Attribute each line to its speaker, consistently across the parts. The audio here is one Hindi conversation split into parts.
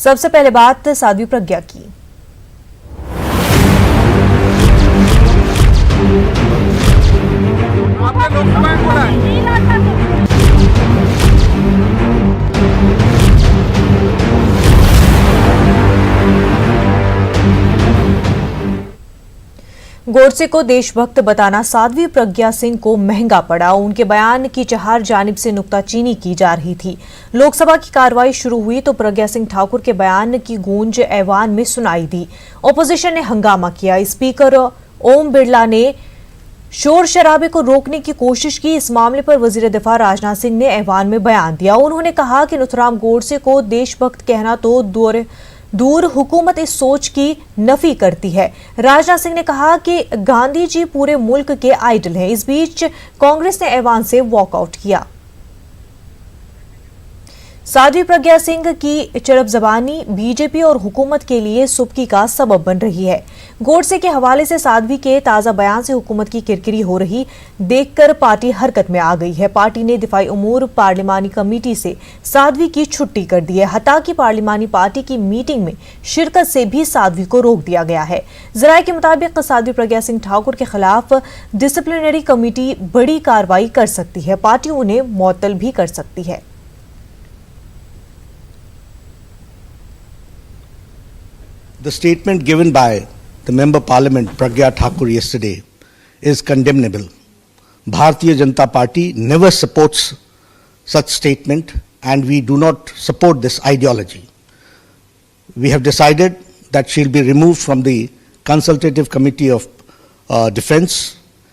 Speaker 1: सबसे पहले बात साध्वी प्रज्ञा की। गोडसे को देशभक्त बताना साध्वी प्रज्ञा सिंह को महंगा पड़ा। उनके बयान की चार जानिब से नुक्ताचीनी की जा रही थी। लोकसभा की कार्रवाई शुरू हुई तो प्रज्ञा सिंह ठाकुर के बयान की गूंज ऐवान में सुनाई दी। ओपोजिशन ने हंगामा किया। स्पीकर ओम बिरला ने शोर शराबे को रोकने की कोशिश की। इस मामले पर वजीर दिफा राजनाथ सिंह ने ऐवान में बयान दिया। उन्होंने कहा कि नथुराम गोडसे को देशभक्त कहना तो दूर हुकूमत इस सोच की नफी करती है। राजनाथ सिंह ने कहा कि गांधी जी पूरे मुल्क के आइडल हैं। इस बीच कांग्रेस ने ऐवान से वॉकआउट किया। साध्वी प्रज्ञा सिंह की चरब जबानी बीजेपी और हुकूमत के लिए सुबकी का सबब बन रही है। गोडसे के हवाले से साध्वी के ताजा बयान से हुकूमत की किरकिरी हो रही देखकर पार्टी हरकत में आ गई है। पार्टी ने दिफाई उमूर पार्लिमानी कमेटी से साध्वी की छुट्टी कर दी है। हता कि पार्लिमानी पार्टी की मीटिंग में शिरकत से भी साध्वी को रोक दिया गया है। जराये के मुताबिक साध्वी प्रज्ञा सिंह ठाकुर के खिलाफ डिसिप्लिनरी कमेटी बड़ी कार्रवाई कर सकती है। पार्टी उन्हें मुअत्तल भी कर सकती है।
Speaker 2: The statement given by the Member Parliament Pragya Thakur yesterday is condemnable. Bharatiya Janata Party never supports such statement and we do not support this ideology. We have decided that she will be removed from the Consultative Committee of Defence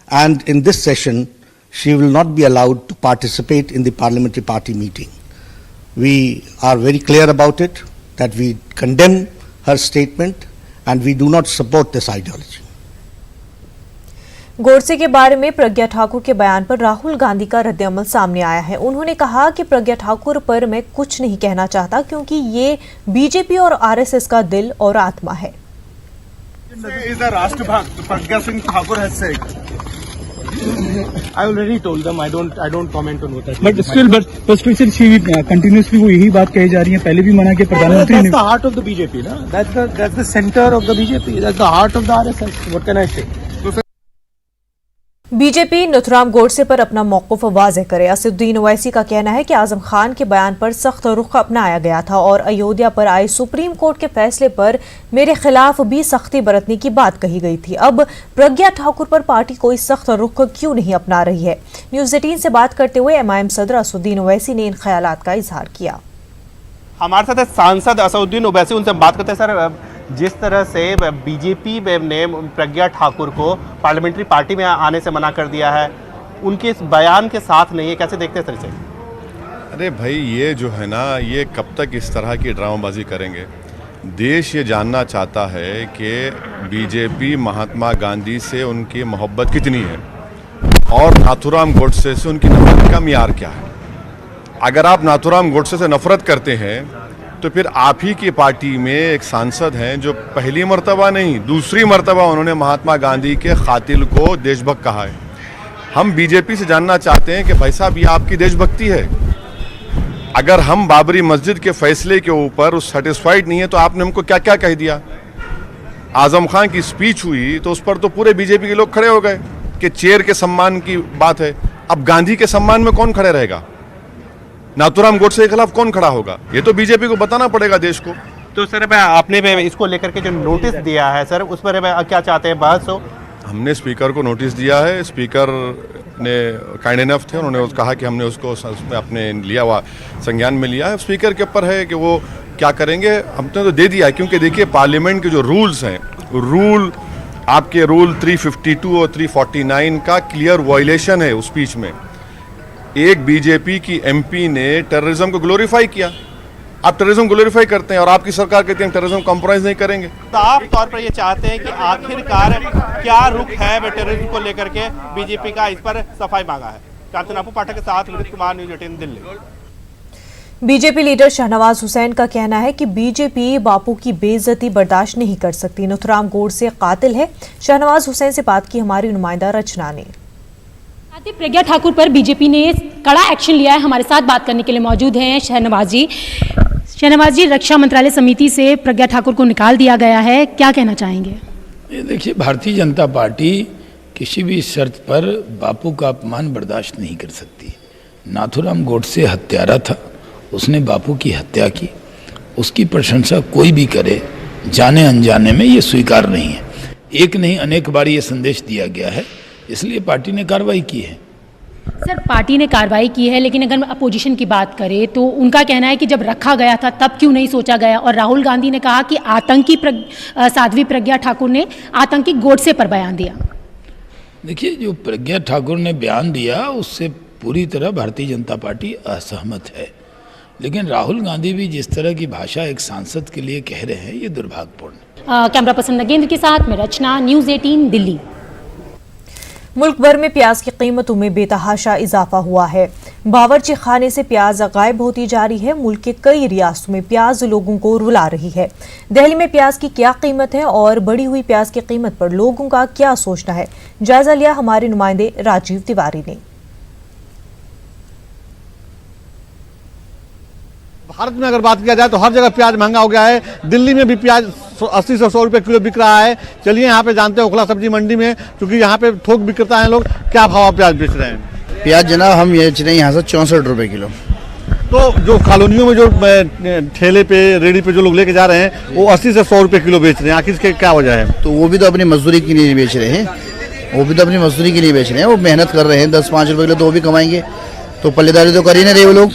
Speaker 2: and in this session she will not be allowed to participate in the parliamentary party meeting. We are very clear about it that we condemn her statement and we do not support this ideology.
Speaker 1: Godse के बारे में प्रज्ञा ठाकुर के बयान पर राहुल गांधी का रद्द-ए-अमल सामने आया है। उन्होंने कहा कि प्रज्ञा ठाकुर पर मैं कुछ नहीं कहना चाहता क्योंकि ये बीजेपी और आरएसएस का दिल और आत्मा है।
Speaker 3: राष्ट्रभक्त Pragya Singh Thakur has said. I already told them I don't comment on what that.
Speaker 4: But still she continuously वो यही बात कही जा रही है। पहले भी मना किया प्रधानमंत्री ने।
Speaker 3: That's the heart of the BJP, ना? That's the center of the BJP. That's the heart of the RSS. What can I say?
Speaker 1: BJP Nathuram Godse पर अपना मौक़िफ़ वाज़ेह करे। असदुद्दीन ओवैसी का कहना है कि आजम खान के बयान पर सख्त रुख अपनाया गया था और अयोध्या पर आए सुप्रीम कोर्ट के फैसले पर मेरे खिलाफ भी सख्ती बरतने की बात कही गई थी। अब प्रज्ञा ठाकुर पर पार्टी कोई सख्त रुख क्यों नहीं अपना रही है? न्यूज़ 18 से बात करते हुए एमआईएम सदर असदुद्दीन ओवैसी ने इन ख्यालात का इजहार किया।
Speaker 5: हमारे साथ सांसद असदुद्दीन ओवैसी, उनसे बात करते हैं। सर, जिस तरह से बीजेपी ने प्रज्ञा ठाकुर को पार्लियामेंट्री पार्टी में आने से मना कर दिया है, उनके इस बयान के साथ नहीं है, कैसे देखते हैं सर इसे?
Speaker 6: अरे भाई, ये जो है ना, ये कब तक इस तरह की ड्रामाबाजी करेंगे? देश ये जानना चाहता है कि बीजेपी महात्मा गांधी से उनकी मोहब्बत कितनी है और नाथुराम गोडसे से उनकी नफरत का मियार क्या है। अगर आप नाथुराम गोडसे से नफरत करते हैं तो फिर आप ही की पार्टी में एक सांसद हैं जो पहली मर्तबा नहीं, दूसरी मर्तबा उन्होंने महात्मा गांधी के कातिल को देशभक्त कहा है। हम बीजेपी से जानना चाहते हैं कि भाई साहब, ये आपकी देशभक्ति है? अगर हम बाबरी मस्जिद के फैसले के ऊपर उस सेटिस्फाइड नहीं है तो आपने हमको क्या क्या कह दिया? आजम खान की स्पीच हुई तो उस पर तो पूरे बीजेपी के लोग खड़े हो गए कि चेयर के सम्मान की बात है। अब गांधी के सम्मान में कौन खड़े रहेगा? नाथुराम गोडसे के खिलाफ कौन खड़ा होगा? ये तो बीजेपी को बताना पड़ेगा देश को।
Speaker 5: तो सर, आपने इसको लेकर के जो नोटिस दिया है सर, उस पर क्या चाहते हैं बहस हो?
Speaker 6: हमने स्पीकर को नोटिस दिया है। स्पीकर ने काइंड इनफ थे, उन्होंने कहा कि हमने उसको उसमें अपने लिया हुआ संज्ञान में लिया है। स्पीकर के ऊपर है कि वो क्या करेंगे। हमने तो दे दिया है क्योंकि देखिए, पार्लियामेंट के जो रूल्स हैं, आपके रूल 352 और 349 का क्लियर वायलेशन है उस स्पीच में। एक बीजेपी की एमपी ने टेररिज्म को ग्लोरीफाई किया। आप टेररिज्म ग्लोरीफाई करते हैं और आपकी सरकार कहती है टेररिज्म कॉम्प्रोमाइज नहीं करेंगे।
Speaker 5: साफ तौर पर ये चाहते हैं कि आखिरकार क्या रुख है टेररिज्म को लेकर के बीजेपी का, इस पर सफाई मांगा है। कांचनापू पाठक के साथ Vineet Kumar, news 18 Delhi.
Speaker 1: BJP leader Shahnawaz Hussain का कहना है कि बीजेपी बापू की बेइज्जती बर्दाश्त नहीं कर सकती। नथुराम गोडसे कातिल है। शाहनवाज हुसैन से बात की हमारी नुमाइंदा रचना ने।
Speaker 7: प्रज्ञा ठाकुर पर बीजेपी ने कड़ा एक्शन लिया है। हमारे साथ बात करने के लिए मौजूद हैं शाहनवाज जी। शहनवाज जी, रक्षा मंत्रालय समिति से प्रज्ञा ठाकुर को निकाल दिया गया है, क्या कहना चाहेंगे?
Speaker 8: ये देखिए, भारतीय जनता पार्टी किसी भी शर्त पर बापू का अपमान बर्दाश्त नहीं कर सकती। नाथूराम गोडसे हत्यारा था, उसने बापू की हत्या की, उसकी प्रशंसा कोई भी करे जाने अनजाने में, ये स्वीकार नहीं है। एक नहीं अनेक बार ये संदेश दिया गया है, इसलिए पार्टी ने कार्रवाई की है।
Speaker 7: सर, पार्टी ने कार्रवाई की है, लेकिन अगर अपोजिशन की बात करें तो उनका कहना है कि जब रखा गया था तब क्यों नहीं सोचा गया, और राहुल गांधी ने कहा कि आतंकी साध्वी प्रज्ञा ठाकुर ने आतंकी गोडसे पर बयान दिया।
Speaker 8: देखिए, जो प्रज्ञा ठाकुर ने बयान दिया उससे पूरी तरह भारतीय जनता पार्टी असहमत है, लेकिन राहुल गांधी भी जिस तरह की भाषा एक सांसद के लिए कह रहे हैं, ये दुर्भाग्यपूर्ण है।
Speaker 7: कैमरा पर्सन नगेंद्र के साथ मैं रचना, न्यूज़ 18 दिल्ली।
Speaker 1: मुल्क भर में प्याज की कीमतों में बेतहाशा इजाफा हुआ है। बावर्ची खाने से प्याज गायब होती जा रही है। मुल्क के कई रियासतों में प्याज लोगों को रुला रही है। दिल्ली में प्याज की क्या कीमत है और बढ़ी हुई प्याज की कीमत पर लोगों का क्या सोचना है, जायजा लिया हमारे नुमाइंदे राजीव तिवारी ने।
Speaker 3: भारत में अगर बात किया जाए तो हर जगह प्याज महंगा हो गया है। दिल्ली में भी प्याज 80 से 100 रुपए किलो बिक रहा है। चलिए यहाँ पे जानते हैं ओखला सब्जी मंडी में, क्योंकि यहाँ पे थोक विक्रेता हैं लोग, क्या भाव प्याज बेच रहे हैं।
Speaker 9: प्याज जनाब हम बेच रहे हैं यहाँ से 64 रुपए किलो।
Speaker 3: तो जो कॉलोनियों में जो ठेले पे रेडी पे जो लोग लेके जा रहे हैं वो 80 से 100 रुपए किलो बेच रहे हैं, आखिर इसके क्या वजह है?
Speaker 9: तो वो भी तो अपनी मजदूरी के लिए बेच रहे हैं, वो भी तो अपनी मजदूरी के लिए बेच रहे हैं। वो मेहनत कर रहे हैं 10-5 रुपए किलो, तो वो भी कमाएंगे। तो पल्लेदारी तो कर ही नहीं रहे वो लोग,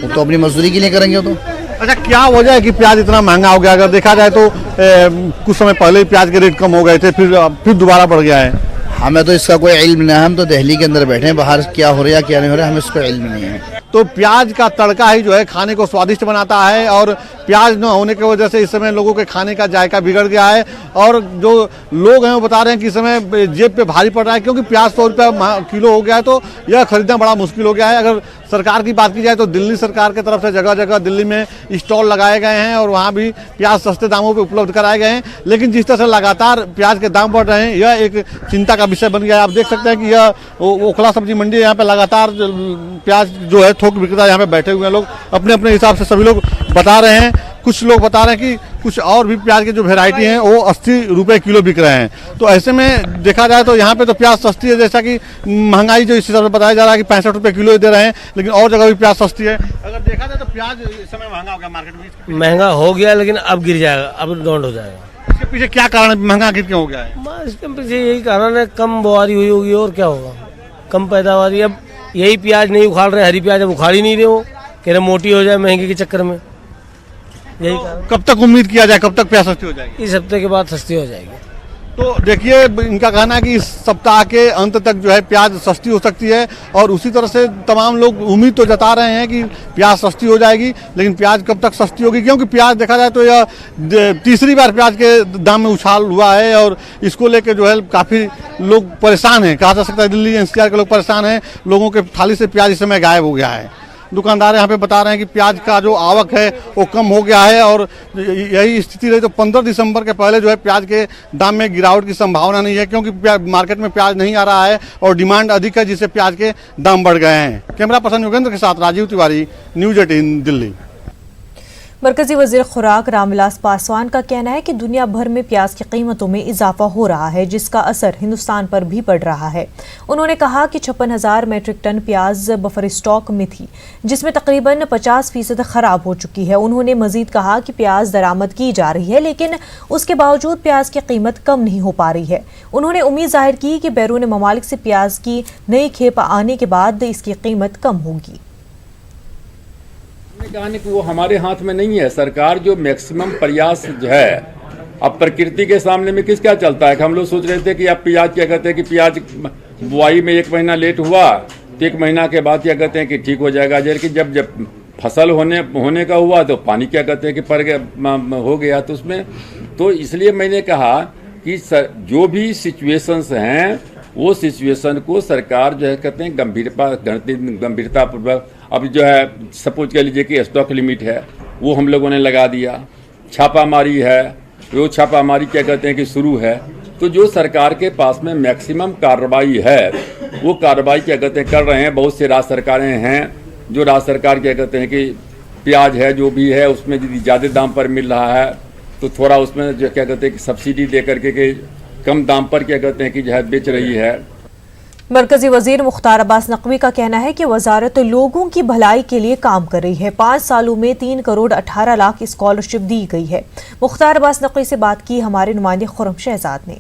Speaker 9: वो तो अपनी मजदूरी के लिए करेंगे। तो
Speaker 3: अच्छा, क्या वजह है कि प्याज इतना महंगा हो गया? अगर देखा जाए तो कुछ समय पहले ही प्याज के रेट कम हो गए थे, फिर दोबारा बढ़ गया है।
Speaker 9: हमें तो इसका कोई इल्म नहीं है, हम तो दिल्ली के अंदर बैठे हैं, बाहर क्या हो रहा है क्या नहीं हो रहा है हमें इसका इल्म नहीं है।
Speaker 3: तो प्याज का तड़का ही जो है खाने को स्वादिष्ट बनाता है, और प्याज न होने की वजह से इस समय लोगों के खाने का जायका बिगड़ गया है। और जो लोग हैं वो बता रहे हैं कि इस समय जेब पे भारी पड़ रहा है, क्योंकि प्याज 100 रुपये किलो हो गया है, तो यह खरीदना बड़ा मुश्किल हो गया है। अगर सरकार की बात की जाए तो दिल्ली सरकार की तरफ से जगह जगह दिल्ली में स्टॉल लगाए गए हैं और वहाँ भी प्याज सस्ते दामों पे उपलब्ध कराए गए हैं, लेकिन जिस तरह से लगातार प्याज के दाम बढ़ रहे हैं, यह एक चिंता का विषय बन गया है। आप देख सकते हैं कि यह ओखला सब्जी मंडी है, यहाँ पे लगातार प्याज जो है थोक विक्रेता यहाँ पे बैठे हुए हैं, लोग अपने अपने हिसाब से सभी लोग बता रहे हैं। कुछ लोग बता रहे हैं कि कुछ और भी प्याज के जो वेराइटी हैं वो 80 रुपए किलो बिक रहे हैं। तो ऐसे में देखा जाए तो यहाँ पे तो प्याज सस्ती है, जैसा कि महंगाई जो इस हिसाब से बताया जा रहा है कि 65 रुपए किलो दे रहे हैं, लेकिन और जगह भी प्याज सस्ती है। अगर देखा जाए तो प्याज इस समय महंगा हो गया मार्केट में।
Speaker 10: महंगा हो गया, लेकिन अब गिर जाएगा, अब डाउन हो जाएगा।
Speaker 3: इसके पीछे क्या कारण है, महंगा क्यों हो गया है?
Speaker 10: इसके पीछे यही कारण है, कम बोआरी हुई होगी, और क्या होगा, कम पैदावारी। अब यही प्याज नहीं उखाड़ रहे, हरी प्याज अब उखाड़ ही नहीं रहे हो, कह रहे मोटी हो जाए महंगे के चक्कर में, यही कारण।
Speaker 3: कब तक उम्मीद किया जाए, कब तक प्याज सस्ती हो जाएगी?
Speaker 10: इस हफ्ते के बाद सस्ती हो जाएगी।
Speaker 3: तो देखिए, इनका कहना है कि इस सप्ताह के अंत तक जो है प्याज सस्ती हो सकती है, और उसी तरह से तमाम लोग उम्मीद तो जता रहे हैं कि प्याज सस्ती हो जाएगी, लेकिन प्याज कब तक सस्ती होगी? क्योंकि प्याज देखा जाए तो यह तीसरी बार प्याज के दाम में उछाल हुआ है, और इसको लेकर जो है काफ़ी लोग परेशान हैं। कहा जा सकता है दिल्ली एनसीआर के लोग परेशान हैं, लोगों के थाली से प्याज इस समय गायब हो गया है। दुकानदार यहाँ पे बता रहे हैं कि प्याज का जो आवक है वो कम हो गया है, और यही स्थिति रही तो 15 दिसंबर के पहले जो है प्याज के दाम में गिरावट की संभावना नहीं है, क्योंकि मार्केट में प्याज नहीं आ रहा है और डिमांड अधिक है, जिससे प्याज के दाम बढ़ गए हैं। कैमरा पर्सन योगेंद्र के साथ राजीव तिवारी, न्यूज़ 18 दिल्ली।
Speaker 1: मरकजी वजीर खुराक रामविलास पासवान का कहना है कि दुनिया भर में प्याज की कीमतों में इजाफा हो रहा है, जिसका असर हिंदुस्तान पर भी पड़ रहा है। उन्होंने कहा कि 56,000 मीट्रिक टन प्याज बफर स्टॉक में थी, जिसमें तकरीबन 50% खराब हो चुकी है। उन्होंने मजीद कहा कि प्याज दरामद की जा रही है, लेकिन उसके बावजूद प्याज की कीमत कम नहीं हो पा रही है। उन्होंने उम्मीद जाहिर की कि बैरून ममालिक से प्याज की नई खेप आने के बाद इसकी कीमत कम होगी।
Speaker 11: कहा कि वो हमारे हाथ में नहीं है। सरकार जो मैक्सिमम प्रयास जो है, अब प्रकृति के सामने में किस क्या चलता है कि हम लोग सोच रहे थे कि अब प्याज क्या कहते हैं कि प्याज बुआई में 1 महीना लेट हुआ तो 1 महीना के बाद क्या कहते हैं कि ठीक हो जाएगा। जबकि जब फसल होने का हुआ तो पानी क्या कहते हैं कि पड़ गया, हो गया। तो उसमें तो इसलिए मैंने कहा कि जो भी सिचुएशंस हैं वो सिचुएशन को सरकार जो है कहते हैं गंभीरतापूर्वक, अब जो है सपोज कह लीजिए कि स्टॉक लिमिट है वो हम लोगों ने लगा दिया, छापामारी है, वो छापामारी क्या कहते हैं कि शुरू है। तो जो सरकार के पास में मैक्सिमम कार्रवाई है वो कार्रवाई क्या कहते हैं कर रहे हैं। बहुत से राज्य सरकारें हैं जो राज्य सरकार क्या कहते हैं कि प्याज है जो भी है उसमें यदि ज़्यादा दाम पर मिल रहा है तो थोड़ा उसमें जो क्या कहते हैं कि सब्सिडी दे करके कि कम दाम पर क्या कहते हैं कि जो है बेच रही है।
Speaker 1: मरकजी वजीर मुख्तार अब्बास नकवी का कहना है कि वजारत लोगों की भलाई के लिए काम कर रही है। 5 सालों में 3 करोड़ 18 लाख स्कॉलरशिप दी गई है। मुख्तार अब्बास नकवी से बात की हमारे नुमाइंदे खुर्रम शहजाद ने।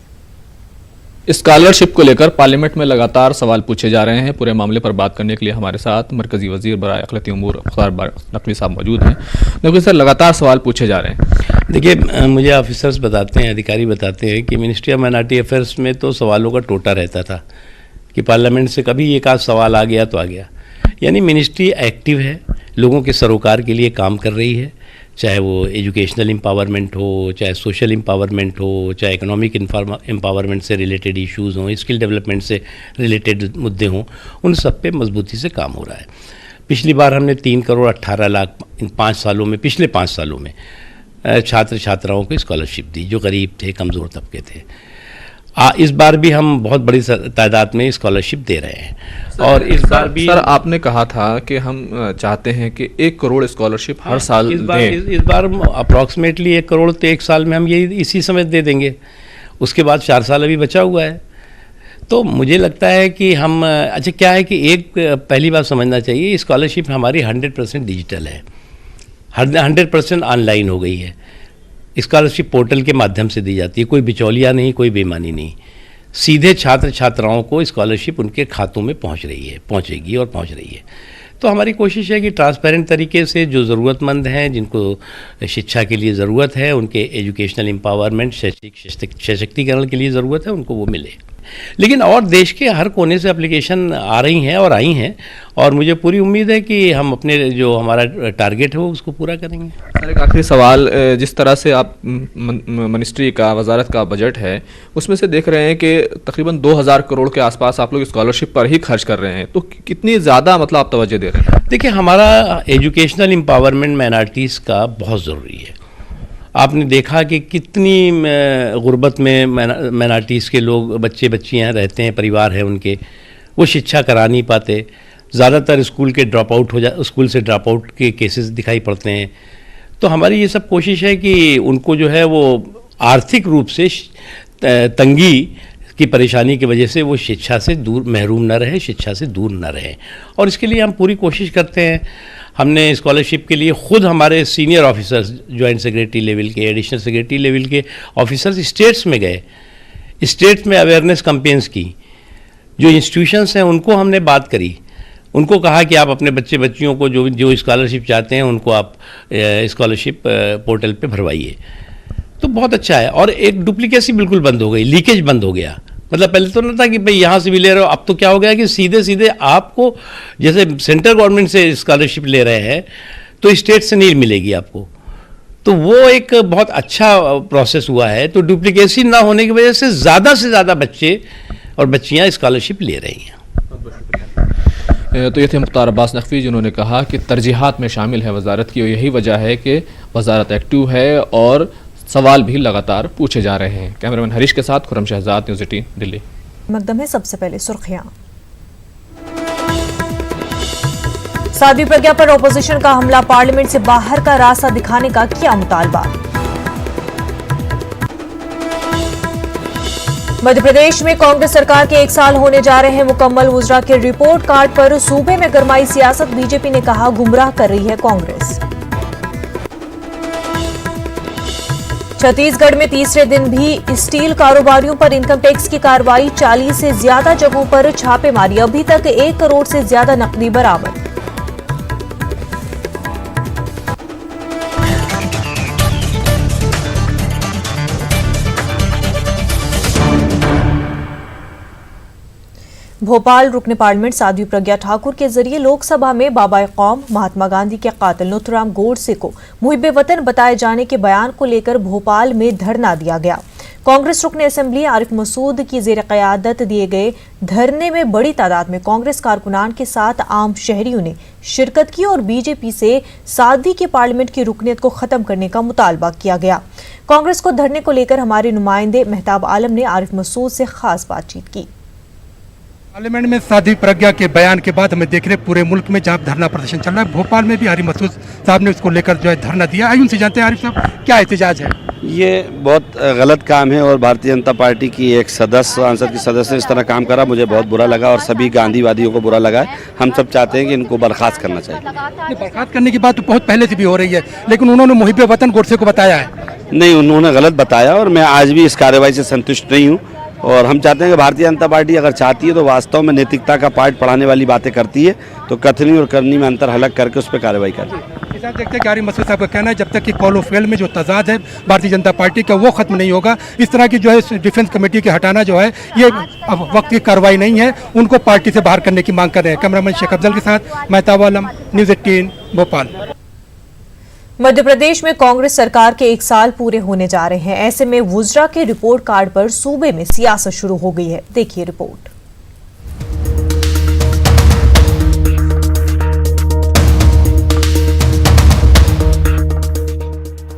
Speaker 12: स्कॉलरशिप को लेकर पार्लियामेंट में लगातार सवाल पूछे जा रहे हैं। पूरे मामले पर बात करने के लिए हमारे साथ मरकजी वजीर बराए अक़लियती उमूर मुख्तार नकवी साहब मौजूद हैं। नकवी सर, लगातार सवाल पूछे जा रहे हैं।
Speaker 13: देखिए, मुझे ऑफिसर्स बताते हैं, अधिकारी बताते हैं कि मिनिस्ट्री ऑफ माइनॉरिटी अफेयर्स में तो सवालों का टोटा रहता था कि पार्लियामेंट से कभी एक आध सवाल आ गया तो आ गया। यानी मिनिस्ट्री एक्टिव है, लोगों के सरोकार के लिए काम कर रही है, चाहे वो एजुकेशनल एम्पावरमेंट हो, चाहे सोशल एम्पावरमेंट हो, चाहे इकोनॉमिक एम्पावरमेंट से रिलेटेड इश्यूज़ हों, स्किल डेवलपमेंट से रिलेटेड मुद्दे हों, उन सब पे मजबूती से काम हो रहा है। पिछली बार हमने 3 करोड़ 18 लाख इन 5 सालों में, पिछले 5 सालों में छात्र छात्राओं को स्कॉलरशिप दी जो गरीब थे, कमज़ोर तबके थे। इस बार भी हम बहुत बड़ी तादाद में स्कॉलरशिप दे रहे हैं। और इस बार भी
Speaker 12: सर आपने कहा था कि हम चाहते हैं कि 1 करोड़ स्कॉलरशिप हर साल दें।
Speaker 13: इस बार अप्रॉक्सीमेटली 1 करोड़ तो एक साल में हम ये इसी समय दे देंगे। उसके बाद 4 साल अभी बचा हुआ है। तो मुझे लगता है कि हम अच्छा क्या है कि एक पहली बात समझना चाहिए, स्कॉलरशिप हमारी 100% डिजिटल है, 100% ऑनलाइन हो गई है। स्कॉलरशिप पोर्टल के माध्यम से दी जाती है, कोई बिचौलिया नहीं, कोई बेईमानी नहीं। सीधे छात्र छात्राओं को स्कॉलरशिप उनके खातों में पहुंच रही है, पहुंचेगी और पहुंच रही है। तो हमारी कोशिश है कि ट्रांसपेरेंट तरीके से जो ज़रूरतमंद हैं, जिनको शिक्षा के लिए ज़रूरत है, उनके एजुकेशनल एम्पावरमेंट, शैक्षिक सशक्तिकरण के लिए ज़रूरत है, उनको वो मिले। लेकिन और देश के हर कोने से एप्लीकेशन आ रही हैं और आई हैं, और मुझे पूरी उम्मीद है कि हम अपने जो हमारा टारगेट है वो उसको पूरा करेंगे।
Speaker 12: सर, एक आखिरी सवाल, जिस तरह से आप मिनिस्ट्री का, वजारत का बजट है, उसमें से देख रहे हैं कि तकरीबन 2000 करोड़ के आसपास आप लोग स्कॉलरशिप पर ही खर्च कर रहे हैं, तो कितनी ज़्यादा मतलब आप तवज्जो दे रहे हैं?
Speaker 13: देखिए, हमारा एजुकेशनल एम्पावरमेंट माइनॉरिटीज़ का बहुत ज़रूरी है। आपने देखा कि कितनी गुर्बत में माइनॉरिटीज़ के लोग, बच्चे बच्चियाँ रहते हैं, परिवार है उनके, वो शिक्षा करा नहीं पाते। ज़्यादातर स्कूल से ड्रॉप आउट के केसेस दिखाई पड़ते हैं। तो हमारी ये सब कोशिश है कि उनको जो है वो आर्थिक रूप से तंगी की परेशानी की वजह से वो शिक्षा से दूर महरूम न रहे, शिक्षा से दूर न रहे। और इसके लिए हम पूरी कोशिश करते हैं। हमने स्कॉलरशिप के लिए खुद हमारे senior officers, joint secretary level के, एडिशनल सेक्रेटरी लेवल के ऑफिसर्स स्टेट्स में गए, स्टेट्स में अवेयरनेस कैंपेन्स की। जो इंस्टीट्यूशंस हैं उनको हमने बात करी, उनको कहा कि आप अपने बच्चे बच्चियों को जो स्कॉलरशिप चाहते हैं उनको आप स्कॉलरशिप पोर्टल पे भरवाइए। तो बहुत अच्छा है। और एक डुप्लीकेसी बिल्कुल बंद हो गई, लीकेज बंद हो गया। मतलब पहले तो ना था कि भाई यहाँ से भी ले रहे हो, अब तो क्या हो गया कि सीधे सीधे आपको, जैसे सेंट्रल गवर्नमेंट से स्कॉलरशिप ले रहे हैं तो स्टेट से नहीं मिलेगी आपको। तो वो एक बहुत अच्छा प्रोसेस हुआ है। तो डुप्लीकेसी ना होने की वजह से ज़्यादा बच्चे और बच्चियाँ स्कॉलरशिप ले रही हैं।
Speaker 12: तो ये थे मुख्तार अब्बास नकवी, जिन्होंने कहा कि तरजीहात में शामिल है वजारत की, और यही वजह है कि वजारत एक्टिव है और सवाल भी लगातार पूछे जा रहे हैं। कैमरामैन हरीश के साथ खुर्रम शहजाद, न्यूज़ 18 दिल्ली।
Speaker 1: मकदम है सबसे पहले सुर्खियां। साध्वी प्रज्ञा पर ओपोजिशन का हमला, पार्लियामेंट से बाहर का रास्ता दिखाने का किया मुतालबा। मध्य प्रदेश में कांग्रेस सरकार के 1 साल होने जा रहे हैं मुकम्मल। वुज़रा के रिपोर्ट कार्ड पर सूबे में गरमाई सियासत, बीजेपी ने कहा गुमराह कर रही है कांग्रेस। छत्तीसगढ़ में तीसरे दिन भी स्टील कारोबारियों पर इनकम टैक्स की कार्रवाई, 40 से ज्यादा जगहों पर छापेमारी, अभी तक 1 करोड़ से ज्यादा नकदी बरामद। भोपाल रुकने पार्लियामेंट साध्वी प्रज्ञा ठाकुर के जरिए लोकसभा में बाबा कौम महात्मा गांधी के कातिल नथुराम गोडसे को मुहिब्बे वतन बताए जाने के बयान को लेकर भोपाल में धरना दिया गया। कांग्रेस रुकने असेंबली आरिफ मसूद की जेर क़यादत दिए गए धरने में बड़ी तादाद में कांग्रेस कारकुनान के साथ आम शहरियों ने शिरकत की और बीजेपी से साध्वी के पार्लियामेंट की रुकनियत को खत्म करने का मुतालबा किया गया। कांग्रेस को धरने को लेकर हमारे नुमाइंदे मेहताब आलम ने आरिफ मसूद से खास बातचीत की।
Speaker 4: पार्लियामेंट में साध्वी प्रज्ञा के बयान के बाद हमें देख रहे पूरे मुल्क में जहाँ धरना प्रदर्शन चल रहा है, भोपाल में भी आरिफ मसूद साहब ने उसको लेकर जो है धरना दिया। आइए उनसे जानते हैं आरिफ साहब क्या एहतजाज है।
Speaker 14: ये बहुत गलत काम है और भारतीय जनता पार्टी की एक सांसद की सदस्य ने इस तरह काम करा, मुझे बहुत बुरा लगा और सभी गांधीवादियों को बुरा लगा है। हम सब चाहते हैं कि इनको बर्खास्त करना चाहिए।
Speaker 4: बर्खास्त करने की बात तो बहुत पहले से भी हो रही है, लेकिन उन्होंने मुहिब वतन गोडसे को बताया है।
Speaker 14: नहीं, उन्होंने गलत बताया और मैं आज भी इस कार्रवाई से संतुष्ट नहीं हूँ और हम चाहते हैं कि भारतीय जनता पार्टी अगर चाहती है तो वास्तव में नैतिकता का पाठ पढ़ाने वाली बातें करती है तो कथनी और करनी में अंतर अलग करके उस पर कार्रवाई करे।
Speaker 4: देखते हैं कि आरिफ मसूद साहब का कहना है जब तक कि कॉल ऑफ फेल में जो तजाद है भारतीय जनता पार्टी का वो खत्म नहीं होगा, इस तरह की जो है डिफेंस कमेटी के हटाना जो है ये अब वक्त की कार्रवाई नहीं है, उनको पार्टी से बाहर करने की मांग कर रहे हैं। कैमरामैन शेख अफजल के साथ मेहताब आलम, न्यूज़ 18 भोपाल।
Speaker 1: मध्य प्रदेश में कांग्रेस सरकार के 1 साल पूरे होने जा रहे हैं। ऐसे में वुजरा के रिपोर्ट कार्ड पर सूबे में सियासत शुरू हो गई है। देखिए रिपोर्ट।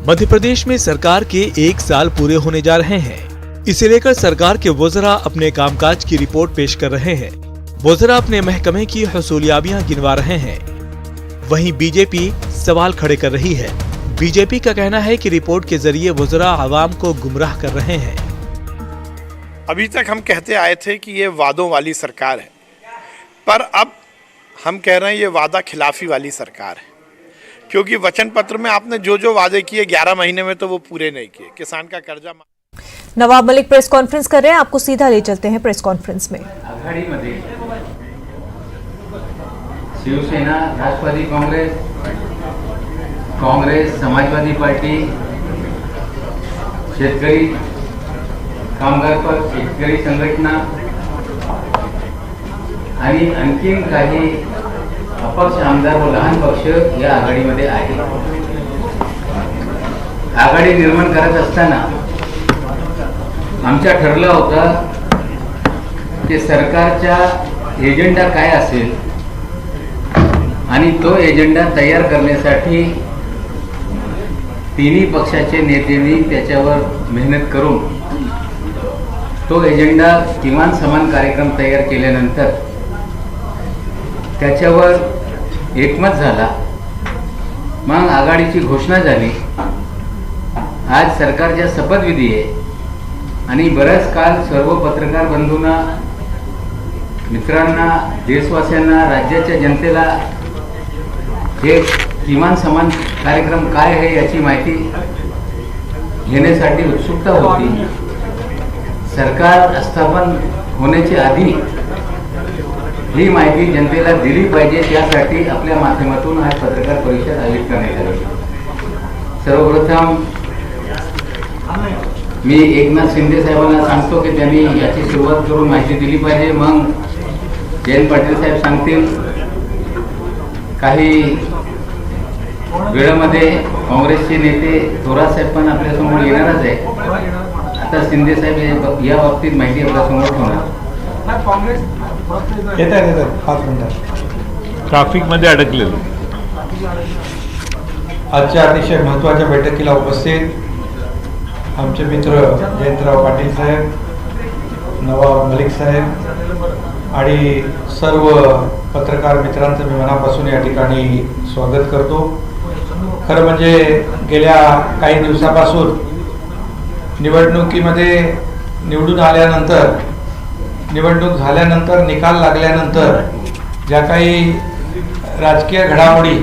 Speaker 15: मध्य प्रदेश में सरकार के 1 साल पूरे होने जा रहे हैं। इसे लेकर सरकार के वुजरा अपने कामकाज की रिपोर्ट पेश कर रहे हैं। वुजरा अपने महकमे की हुसूलियाबियां गिनवा रहे हैं। वहीं बीजेपी सवाल खड़े कर रही है। बीजेपी का कहना है कि रिपोर्ट के जरिए वुजरा आवाम को गुमराह कर रहे हैं।
Speaker 16: अभी तक हम कहते आए थे कि ये वादों वाली सरकार है, पर अब हम कह रहे हैं ये वादा खिलाफी वाली सरकार है, क्योंकि वचन पत्र में आपने जो जो वादे किए 11 महीने में तो वो पूरे नहीं किए। किसान का कर्जा।
Speaker 1: नवाब मलिक प्रेस कॉन्फ्रेंस कर रहे हैं, आपको सीधा ले चलते हैं प्रेस कॉन्फ्रेंस में।
Speaker 17: आघाडीमध्ये शिवसेना, राष्ट्रवादी काँग्रेस, समाजवादी पार्टी, शेतकरी कामगार पक्ष, शेतकरी संघटना आणि आणखीन काही अपक्ष आमदार व लहान पक्ष या आघाडीमध्ये आहे। आघाडी निर्माण करत असताना आमच्या ठरलं होतं की सरकारचा एजेंडा काय असेल आणि तो एजेंडा तयार करण्यासाठी तिन्ही पक्षाचे नेत्यांनी त्याच्यावर मेहनत करून तो एजेंडा किमान समान कार्यक्रम तयार केल्यानंतर त्याच्यावर एकमत झाला। मग आघाडीची घोषणा झाली। आज सरकारचा शपथविधी आहे आणि बराच काळ सर्व पत्रकार बंधूंना, मित्रांना, देशवासियांना, राज्याच्या जनतेला हे किमान समान कार्यक्रम काय आहे याची माहिती घेण्यासाठी उत्सुकता होती। सरकार स्थापन होण्याच्या आधी ही माहिती जनतेला दिली पाहिजे, त्यासाठी आपल्या माध्यमातून आज पत्रकार परिषद आयोजित करण्यात आली। सर्वप्रथम मी एकनाथ शिंदे साहेबांना सांगतो की त्यांनी याची सुरुवात करून माहिती दिली पाहिजे। मग जयंत पाटील साहेब सांगतील। काही वेळामध्ये काँग्रेसचे नेते थोरात साहेब पण आपल्यासमोर येणारच आहे। आता शिंदे साहेब या बाबतीत माहिती आपल्यासमोर ठेवणार।
Speaker 4: काँग्रेस येतात 5 मिनिटात
Speaker 18: ट्रॅफिकमध्ये अडकलेलो।
Speaker 19: आजच्या अतिशय महत्त्वाच्या बैठकीला उपस्थित आमचे मित्र जयंतराव पाटील साहेब, नवाब मलिक साहेब आणि सर्व पत्रकार मित्रांचं मी मनापासून या ठिकाणी स्वागत करतो। खरं म्हणजे गेल्या काही दिवसापासून निवडणुकीमध्ये निवडून आल्यानंतर, निवडणूक झाल्यानंतर, निकाल लागल्यानंतर ज्या काही राजकीय घडामोडी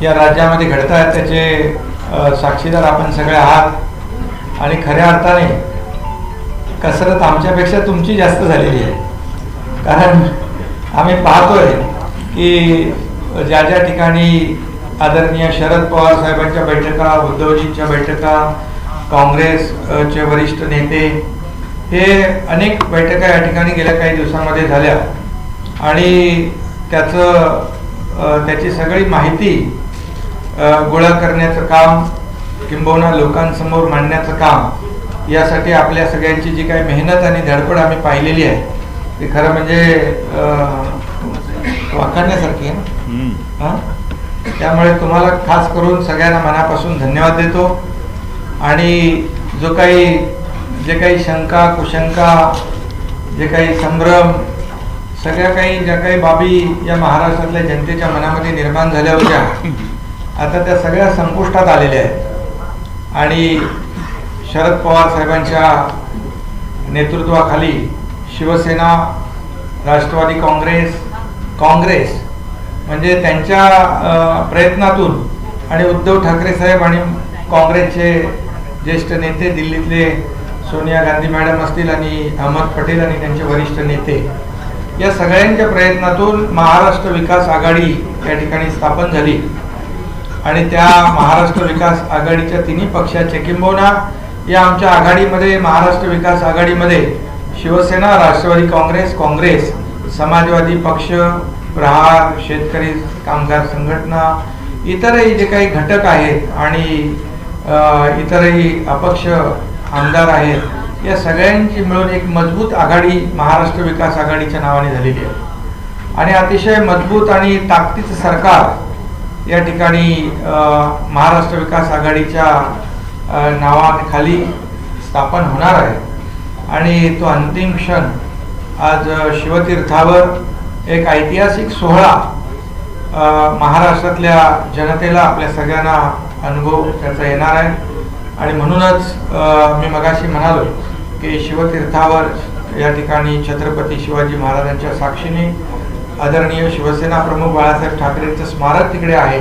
Speaker 19: या राज्यामध्ये घडत आहेत त्याचे साक्षीदार आपण सगळे आहात आणि खऱ्या अर्थाने कसरत आमच्यापेक्षा तुमची जास्त झालेली आहे। कारण आम्ही पाहतोय की ज्या ज्या ठिकाणी आदरणीय शरद पवार साहेबांच्या बैठका, उद्धवजींच्या बैठका, काँग्रेसचे वरिष्ठ नेते, हे अनेक बैठका या ठिकाणी गेल्या काही दिवसांमध्ये झाल्या आणि त्याची सगळी माहिती गोळा करण्याचं काम, किंबहुना लोकांसमोर मांडण्याचं काम, यासाठी आपल्या सगळ्यांची जी काही मेहनत आणि धडपड आम्ही पाहिलेली आहे ती खरं म्हणजे वाखाणण्यासारखी आहे। त्यामुळे तुम्हाला खास करून सगळ्यांना मनापासून धन्यवाद देतो आणि जे काही शंका, कुशंका, जे काही संभ्रम सगळ्या काही ज्या काही बाबी या महाराष्ट्रातल्या जनतेच्या मनामध्ये निर्माण झाल्या होत्या आता त्या सगळ्या संपुष्टात आलेल्या आहेत आणि शरद पवार साहेबांच्या नेतृत्वाखाली शिवसेना, राष्ट्रवादी काँग्रेस म्हणजे त्यांच्या प्रयत्नातून आणि उद्धव ठाकरे साहेब आणि काँग्रेसचे ज्येष्ठ नेते दिल्लीतले सोनिया गांधी मॅडम असतील आणि अहमद पटेल आणि त्यांचे वरिष्ठ नेते या सगळ्यांच्या प्रयत्नातून महाराष्ट्र विकास आघाडी या ठिकाणी स्थापन झाली आणि त्या महाराष्ट्र विकास आघाडीच्या तिन्ही पक्षाचे किंबहुना या आमच्या आघाडीमध्ये महाराष्ट्र विकास आघाडीमध्ये शिवसेना, राष्ट्रवादी काँग्रेस, समाजवादी पक्ष, प्रहार, शेतकरी कामगार संघटना, इतरही जे काही घटक आहेत आणि इतरही अपक्ष आमदार आहेत या सगळ्यांची मिळून एक मजबूत आघाडी महाराष्ट्र विकास आघाडीच्या नावाने झालेली आहे आणि अतिशय मजबूत आणि ताकदीचं सरकार या ठिकाणी महाराष्ट्र विकास आघाडीच्या नावाखाली स्थापन होणार आहे आणि तो अंतिम क्षण आज शिवतीर्थावर एक ऐतिहासिक सोहळा महाराष्ट्रातल्या जनतेला आपल्या सगळ्यांना अनुभव त्याचा येणार आहे आणि म्हणूनच मी मगाशी म्हणालो की शिवतीर्थावर या ठिकाणी छत्रपती शिवाजी महाराजांच्या साक्षीने आदरणीय शिवसेना प्रमुख बाळासाहेब ठाकरेंचं स्मारक तिकडे आहे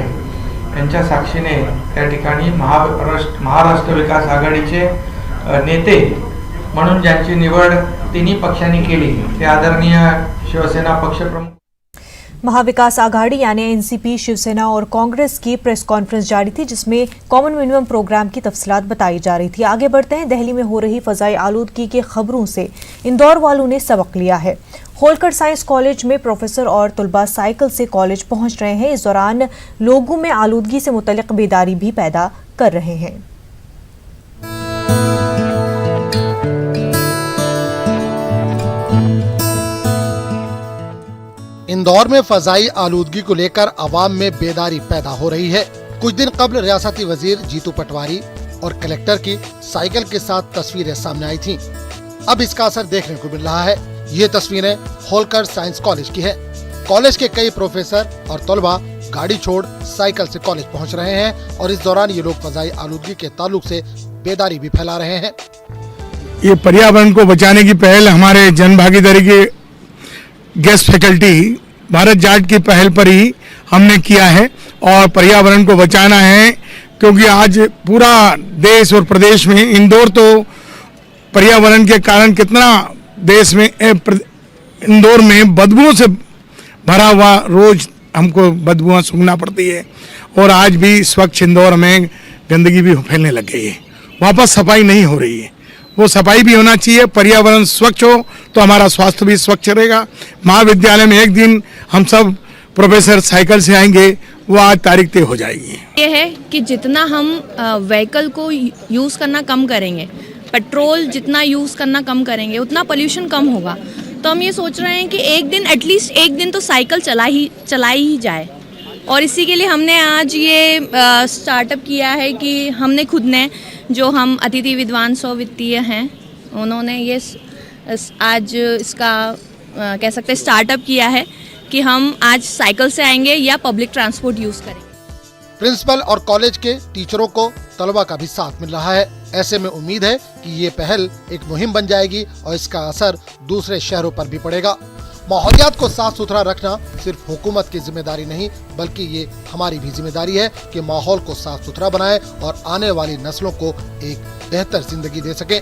Speaker 19: यांच्या साक्षीने त्या ठिकाणी महाराष्ट्र विकास आघाडीचे नेते म्हणून ज्यांची निवड तिन्ही पक्षांनी केली ते आदरणीय शिवसेना पक्षप्रमुख
Speaker 1: महाविकास आघाड़ी यानी एनसीपी, शिवसेना और कांग्रेस की प्रेस कॉन्फ्रेंस जारी थी जिसमें कॉमन मिनिमम प्रोग्राम की तफसीलात बताई जा रही थी। आगे बढ़ते हैं, दिल्ली में हो रही फजाई आलूदगी की खबरों से इंदौर वालों ने सबक लिया है। होलकर साइंस कॉलेज में प्रोफेसर और तलबा साइकिल से कॉलेज पहुंच रहे हैं। इस दौरान लोगों में आलूदगी से मुतल्लिक बेदारी भी पैदा कर रहे हैं।
Speaker 18: इंदौर में फजाई आलूदगी को लेकर आवाम में बेदारी पैदा हो रही है। कुछ दिन कबल रियासती वजीर जीतू पटवारी और कलेक्टर की साइकिल के साथ तस्वीरें सामने आई थीं। अब इसका असर देखने को मिल रहा है। ये तस्वीरें होलकर साइंस कॉलेज की है। कॉलेज के कई प्रोफेसर और तलबा गाड़ी छोड़ साइकिल से कॉलेज पहुंच रहे हैं और इस दौरान ये लोग फजाई आलूदगी के ताल्लुक से बेदारी भी फैला रहे हैं।
Speaker 20: ये पर्यावरण को बचाने की पहल हमारे जन भागीदारी के गेस्ट फैकल्टी भारत जाट की पहल पर ही हमने किया है और पर्यावरण को बचाना है, क्योंकि आज पूरा देश और प्रदेश में इंदौर तो पर्यावरण के कारण कितना देश में इंदौर में बदबुओं से भरा हुआ रोज हमको बदबुआं सूंघना पड़ती है और आज भी स्वच्छ इंदौर में गंदगी भी फैलने लग गई है। वापस सफाई नहीं हो रही है, वो सफाई भी होना चाहिए। पर्यावरण स्वच्छ हो तो हमारा स्वास्थ्य भी स्वच्छ रहेगा। महाविद्यालय में एक दिन हम सब प्रोफेसर साइकिल से आएंगे, वो आज तारीख तय हो जाएगी।
Speaker 21: ये है कि जितना हम व्हीकल को यूज़ करना कम करेंगे, पेट्रोल जितना यूज़ करना कम करेंगे, उतना पोल्यूशन कम होगा। तो हम ये सोच रहे हैं कि एक दिन एटलीस्ट एक दिन तो साइकिल चलाई ही जाए और इसी के लिए हमने आज ये स्टार्टअप किया है कि हमने खुद ने, जो हम अतिथि विद्वान सौ वित्तीय हैं, उन्होंने ये आज इसका कह सकते स्टार्टअप किया है कि हम आज साइकिल से आएंगे या पब्लिक ट्रांसपोर्ट यूज़ करेंगे।
Speaker 18: प्रिंसिपल और कॉलेज के टीचरों को तलबा का भी साथ मिल रहा है। ऐसे में उम्मीद है कि ये पहल एक मुहिम बन जाएगी और इसका असर दूसरे शहरों पर भी पड़ेगा। माहौलियात को साफ सुथरा रखना सिर्फ हुकूमत की जिम्मेदारी नहीं, बल्कि ये हमारी भी जिम्मेदारी है कि माहौल को साफ सुथरा बनाए और आने वाली नस्लों को एक बेहतर जिंदगी दे सके।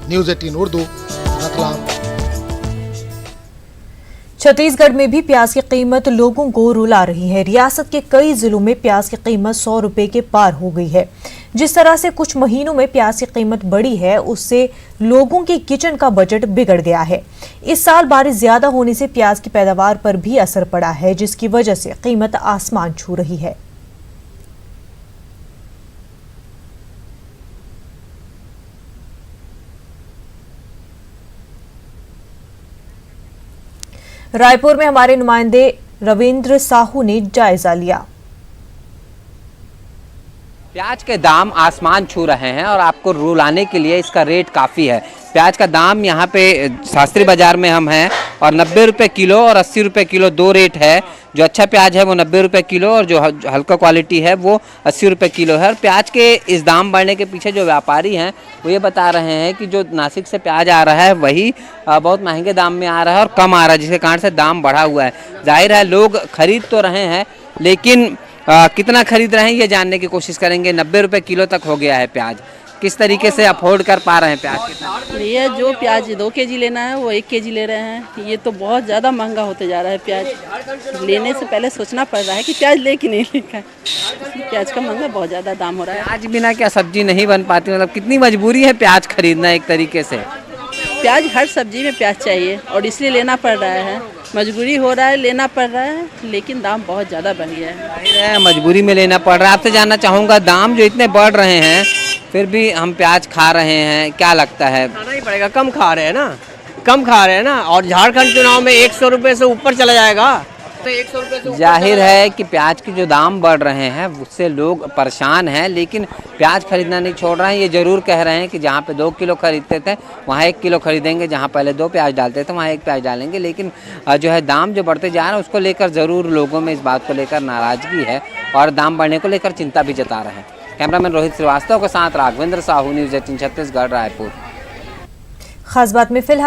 Speaker 18: न्यूज़ 18 उर्दू, रतलाम।
Speaker 1: छत्तीसगढ़ में भी प्याज की कीमत लोगों को रुला रही है। रियासत के कई जिलों में प्याज की कीमत 100 रुपए के पार हो गई है। जिस तरह से कुछ महीनों में प्याज की कीमत बढ़ी है, उससे लोगों के किचन का बजट बिगड़ गया है। इस साल बारिश ज्यादा होने से प्याज की पैदावार पर भी असर पड़ा है, जिसकी वजह से कीमत आसमान छू रही है। रायपुर में हमारे नुमाइंदे रविंद्र साहू ने जायजा लिया।
Speaker 22: प्याज के दाम आसमान छू रहे हैं और आपको रुलाने के लिए इसका रेट काफ़ी है। प्याज का दाम यहाँ पे शास्त्री बाजार में हम हैं और 90 रुपये किलो और 80 रुपये किलो दो रेट है। जो अच्छा प्याज है वो 90 रुपये किलो और जो हल्का क्वालिटी है वो 80 रुपये किलो है। और प्याज के इस दाम बढ़ने के पीछे जो व्यापारी हैं वो ये बता रहे हैं कि जो नासिक से प्याज आ रहा है वही बहुत महंगे दाम में आ रहा है और कम आ रहा है, जिसके कारण से दाम बढ़ा हुआ है। जाहिर है लोग खरीद तो रहे हैं, लेकिन कितना खरीद रहे हैं ये जानने की कोशिश करेंगे। 90 रुपये किलो तक हो गया है प्याज। किस तरीके से अफोर्ड कर पा रहे हैं प्याज? कितना
Speaker 2: ये जो प्याज 2 केजी लेना है वो 1 केजी ले रहे हैं। ये तो बहुत ज़्यादा महंगा होते जा रहा है प्याज। लेने से पहले सोचना पड़ रहा है कि प्याज ले कि नहीं लेगा। प्याज का महंगा बहुत ज़्यादा दाम हो रहा है।
Speaker 22: प्याज बिना क्या सब्जी नहीं बन पाती, मतलब कितनी मजबूरी है प्याज खरीदना एक तरीके से?
Speaker 2: प्याज हर सब्जी में प्याज चाहिए और इसलिए लेना पड़ रहा है। मजबूरी हो रहा है, लेना पड़ रहा है, लेकिन दाम बहुत ज़्यादा बढ़ गया है।
Speaker 22: मजबूरी में लेना पड़ रहा है। आपसे जानना चाहूँगा, दाम जो इतने बढ़ रहे हैं फिर भी हम प्याज खा रहे हैं, क्या लगता है?
Speaker 6: खाना ही पड़ेगा, कम खा रहे हैं ना, कम खा रहे हैं ना। और झारखंड चुनाव में 100 रुपये से ऊपर चला जाएगा तो 100 रुपये से
Speaker 22: जाहिर है कि प्याज के जो दाम बढ़ रहे हैं उससे लोग परेशान हैं, लेकिन प्याज खरीदना नहीं छोड़ रहे हैं। ये ज़रूर कह रहे हैं कि जहाँ पे 2 किलो खरीदते थे वहाँ 1 किलो खरीदेंगे, जहाँ पहले 2 प्याज डालते थे वहाँ 1 प्याज डालेंगे। लेकिन जो है दाम जो बढ़ते जा रहे हैं उसको लेकर ज़रूर लोगों में इस बात को लेकर नाराज़गी है और दाम बढ़ने को लेकर चिंता भी जता रहे हैं। कैमरामैन रोहित श्रीवास्तव के साथ राघवेंद्र साहू, न्यूज़ 18 छत्तीसगढ़, रायपुर।
Speaker 1: खास बात में फिलहाल